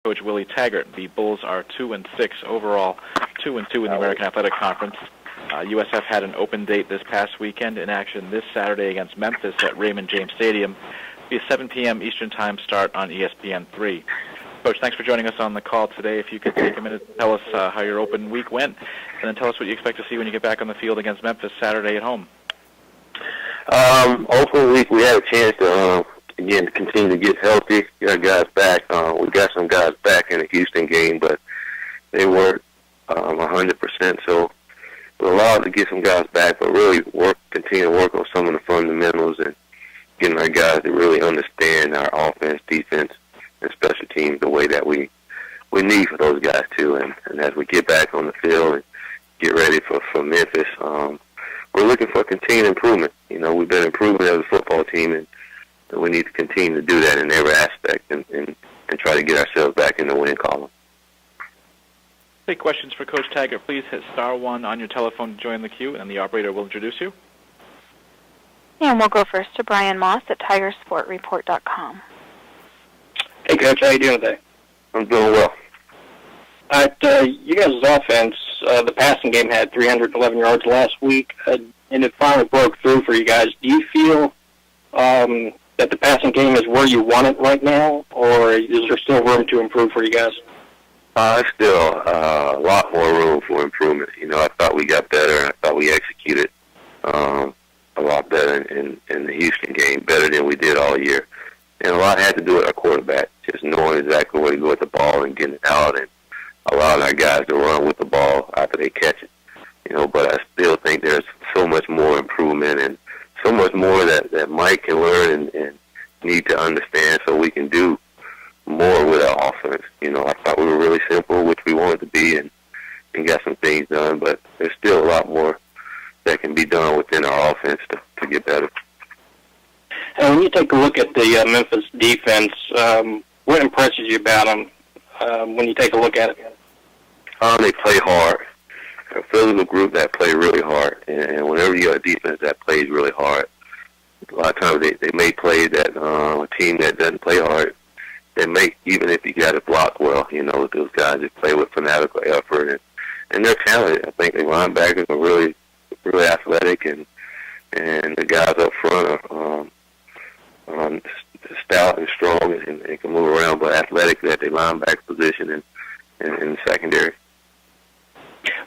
Coach Willie Taggart. The Bulls are 2-6 overall, 2-2 in the American Athletic Conference. USF had an open date this past weekend in action this Saturday against Memphis at Raymond James Stadium. It'll be a 7 p.m. Eastern Time start on ESPN3. Coach, thanks for joining us on the call today. If you could take a minute to tell us how your open week went, and then tell us what you expect to see when you get back on the field against Memphis Saturday at home. Open week, we had a chance to, again, to continue to get healthy, get our guys back. We got some guys back in the Houston game, but they weren't 100%, so we're allowed to get some guys back, but really continue to work on some of the fundamentals and getting our guys to really understand our offense, defense, and special teams the way that we need for those guys too. And as we get back on the field and get ready for Memphis, we're looking for continued improvement. You know, we've been improving as a football team, and we need to continue to do that in every aspect and try to get ourselves back in the win column. Take questions for Coach Taggart. Please hit *1 on your telephone to join the queue, and the operator will introduce you. And we'll go first to Brian Moss at TigerSportReport.com. Hey, Coach, how you doing today? I'm doing well. All right, you guys' offense, the passing game had 311 yards last week, and it finally broke through for you guys. Do you feel that the passing game is where you want it right now, or is there still room to improve for you guys? Still a lot more room for improvement. You know, I thought we got better, and I thought we executed a lot better in the Houston game, better than we did all year. And a lot had to do with our quarterback, just knowing exactly where to go with the ball and getting it out and allowing our guys to run with the ball after they catch it. You know, but I still think there's so much more improvement and so much more that Mike can learn and need to understand so we can do more with our offense. You know, I thought we were really simple, which we wanted to be, and got some things done, but there's still a lot more that can be done within our offense to get better. And when you take a look at the Memphis defense, what impresses you about them when you take a look at it? They play hard. They're a physical group that play really hard, and whenever you have a defense that plays really hard, a lot of times they make plays that a team that doesn't play hard, they make, even if you got to block well. You know, those guys that play with fanatical effort, and they're talented. I think the linebackers are really, really athletic, and the guys up front are stout and strong and can move around, but athletic at the linebacker position and in the secondary.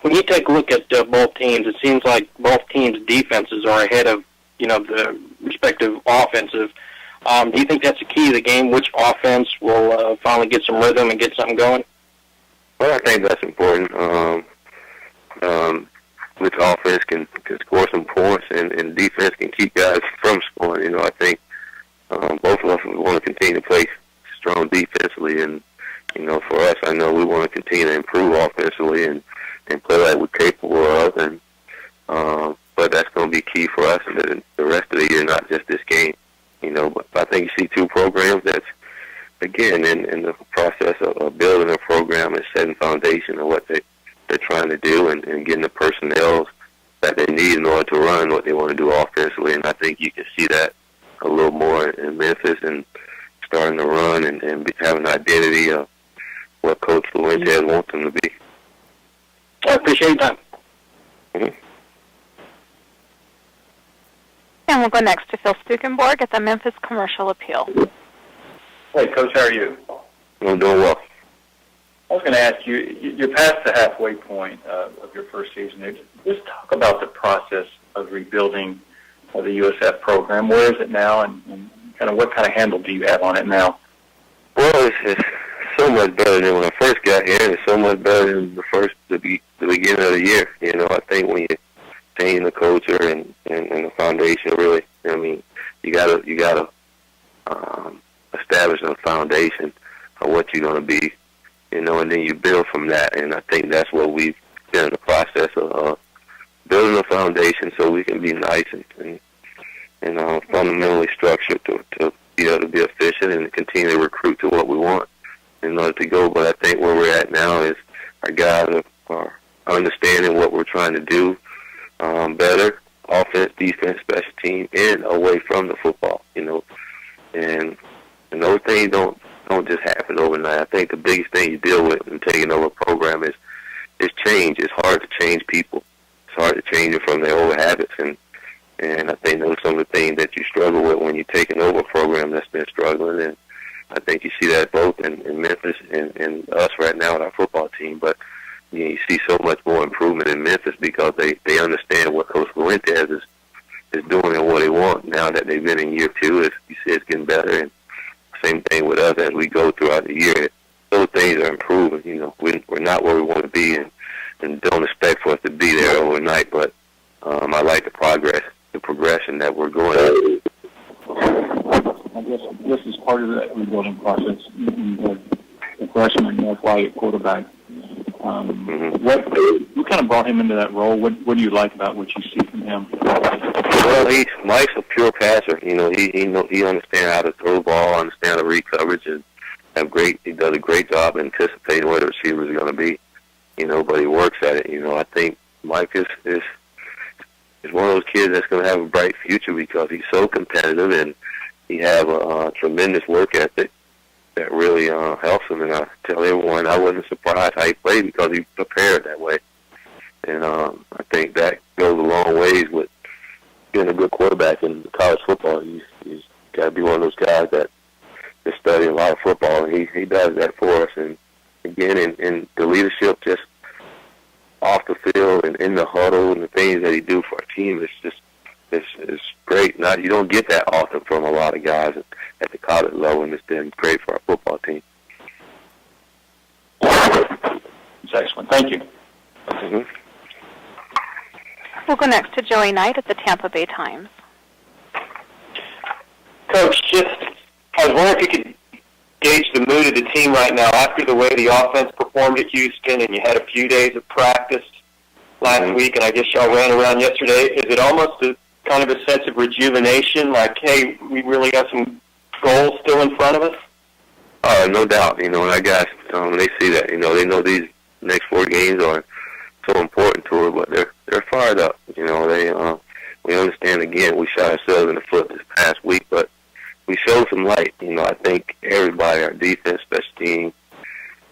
When you take a look at both teams, it seems like both teams' defenses are ahead of, you know, the respective offensive. Do you think that's the key to the game? Which offense will finally get some rhythm and get something going? Well, I think that's important. Which offense can score some points and defense can keep guys from scoring. You know, I think both of us want to continue to play strong defensively, and you know, for us, I know we want to continue to improve offensively and play like we're capable of, and but that's going to be key for us in the rest of the year, not just this game. You know, but I think you see two programs that's, again, in the process of building a program and setting foundation of what they're trying to do and getting the personnel that they need in order to run what they want to do offensively. And I think you can see that a little more in Memphis and starting to run and having an identity of what Coach Fuentes wants them to be. I appreciate your time. Mm-hmm. And we'll go next to Phil Stukenborg at the Memphis Commercial Appeal. Hey, Coach, how are you? I'm doing well. I was going to ask you, you're past the halfway point of your first season. Just talk about the process of rebuilding the USF program. Where is it now, and kind of what kind of handle do you have on it now? Well, it's so much better than when I first got here, and it's so much better than the beginning of the year. You know, I think when you change the culture and the foundation, really, I mean, you gotta establish a foundation of what you're going to be, you know, and then you build from that. And I think that's what we've been in the process of building a foundation so we can be nice and fundamentally structured to be able to be efficient and continue to recruit to what we want in order to go. But I think where we're at now is our guys are understanding what we're trying to do better, offense, defense, special team, and away from the football, you know. And those things don't don't just happen overnight. I think the biggest thing you deal with in taking over a program is change. It's hard to change people. It's hard to change them from their old habits, and I think those are some of the things that you struggle with when you're taking over a program that's been struggling. And I think you see that both in Memphis and us right now with our football team. But you see so much more improvement in Memphis because they understand what Coach Fuentes is doing and what they want now that they've been in year two. As you see, it's getting better. And same thing with us as we go throughout the year. Those things are improving. You know, we're not where we want to be, and don't expect for us to be there overnight. But I like the progression that we're going through. I guess this is part of that rebuilding process. The freshman, North White at quarterback. What kind of brought him into that role? What do you like about what you see from him? Well, Mike's a pure passer. You know, he understands how to throw the ball, understand how to read coverage, and he does a great job anticipating where the receivers are going to be. You know, but he works at it. You know, I think Mike is one of those kids that's going to have a bright future because he's so competitive and he has a tremendous work ethic that really helps him. And I tell everyone I wasn't surprised how he played because he prepared that way. And I think that goes a long ways with being a good quarterback in college football. He's got to be one of those guys that is studying a lot of football, and he does that for us. And again, in the leadership, just off the field and in the huddle and the things that he do for our team, it's great. Now, you don't get that often from a lot of guys at the college level, and it's been great for our football team. It's excellent. Thank you. Mm-hmm. We'll go next to Joey Knight at the Tampa Bay Times. Coach, I was wondering if you could gauge the mood of the team right now after the way the offense performed at Houston, and you had a few days of practice last week, and I guess y'all ran around yesterday. Is it almost kind of a sense of rejuvenation, like, hey, we really got some goals still in front of us? No doubt. You know, and our guys, when they see that, you know, they know these next 4 games are so important to it, but they're fired up. You know, we understand, again, we shot ourselves in the foot this past week, but we showed some light. You know, I think everybody, our defense, special team,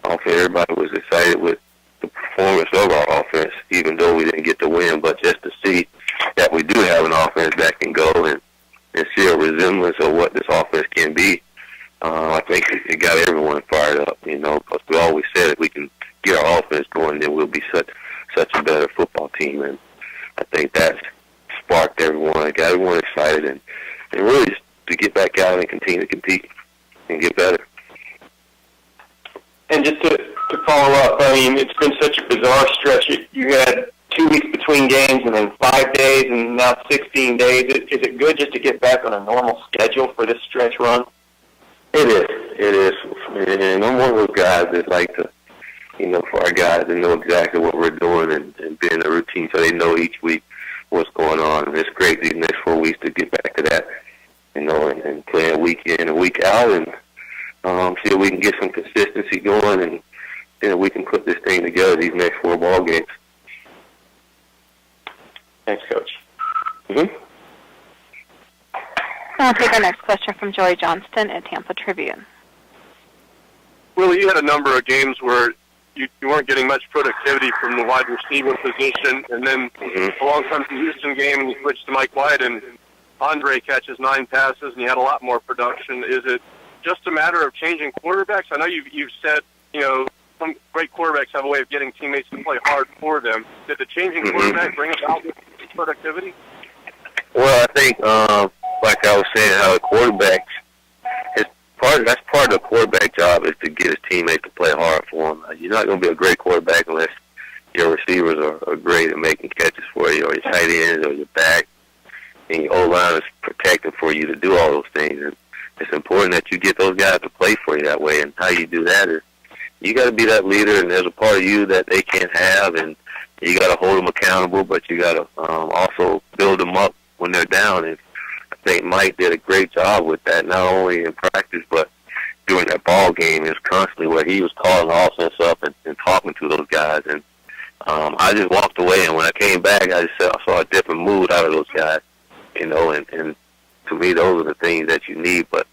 offense, everybody was excited with the performance of our offense, even though we didn't get the win, but just to see that we do have an offense that can go and see a resemblance of what this offense can be. I think it got everyone fired up, you know, because we always said if we can get our offense going, then we'll be such a better football team. And I think that sparked everyone, got everyone excited, and really just to get back out and continue to compete and get better. And just to follow up, I mean, it's been such a bizarre stretch. You had 2 weeks between games and then 5 days and now 16 days. Is it good just to get back on a normal schedule for this stretch run? It is. And I'm one of those guys that like to, you know, for our guys to know exactly what we're doing and be in a routine so they know each week what's going on. And it's great these next 4 weeks to get back to that, you know, and play a week in and week out and see if we can get some consistency going and then we can put this thing together these next 4 ball games. Thanks, Coach. Mm-hmm. We'll take our next question from Joey Johnston at Tampa Tribune. Willie, you had a number of games where you weren't getting much productivity from the wide receiver position, and then along comes the Houston game, and you switched to Mike White, and Andre catches 9 passes, and you had a lot more production. Is it just a matter of changing quarterbacks? I know you've said, you know, some great quarterbacks have a way of getting teammates to play hard for them. Did the changing quarterback bring about this productivity? Well, I think, like I was saying, how the quarterback, that's part of the quarterback job is to get his teammates to play hard for him. You're not going to be a great quarterback unless your receivers are great at making catches for you, or your tight ends, or your back, and your O-line is protecting for you to do all those things. And it's important that you get those guys to play for you that way. And how you do that is you got to be that leader, and there's a part of you that they can't have, and you got to hold them accountable, but you got to also build them up when they're down. And I think Mike did a great job with that, not only in practice, but during that ball game. It was constantly where he was calling the offense up and talking to those guys. And I just walked away, and when I came back, I saw a different mood out of those guys, you know, and to me, those are the things that you need. But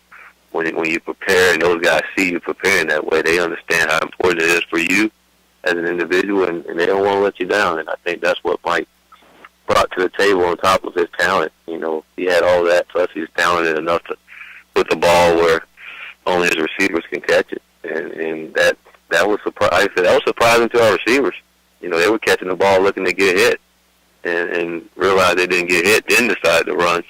when you prepare and those guys see you preparing that way, they understand how important it is for you as an individual, and they don't want to let you down. And I think that's what Mike brought to the table on top of his talent. You know, he had all that, plus he's talented enough to put the ball where only his receivers can catch it. And that was surprising to our receivers. You know, they were catching the ball looking to get hit and realized they didn't get hit, then decided to run.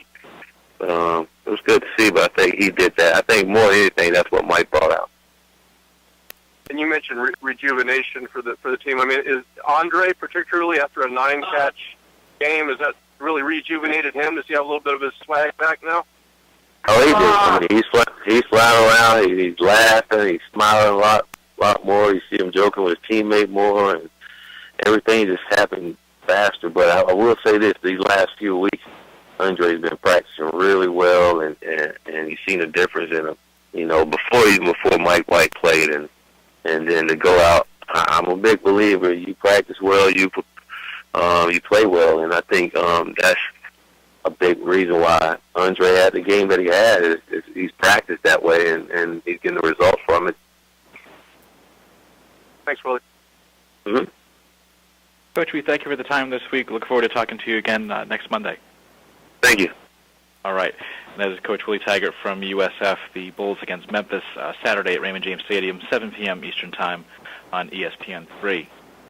But it was good to see, but I think he did that. I think more than anything, that's what Mike brought out. And you mentioned rejuvenation for the team. I mean, is Andre, particularly after a 9-catch game, has that really rejuvenated him? Does he have a little bit of his swag back now? Oh, he did. I mean, he's flying around. He's laughing. He's smiling a lot more. You see him joking with his teammate more, and everything just happened faster. But I will say this: these last few weeks, Andre's been practicing really well, and you've seen a difference in him. You know, before Mike White played, and then to go out. I'm a big believer. You practice well, you play well, and I think that's a big reason why Andre had the game that he had. Is he's practiced that way, and he's getting the results from it. Thanks, Willie. Mm-hmm. Coach, we thank you for the time this week. Look forward to talking to you again next Monday. Thank you. All right. And that is Coach Willie Taggart from USF. The Bulls against Memphis Saturday at Raymond James Stadium, 7 p.m. Eastern Time on ESPN3.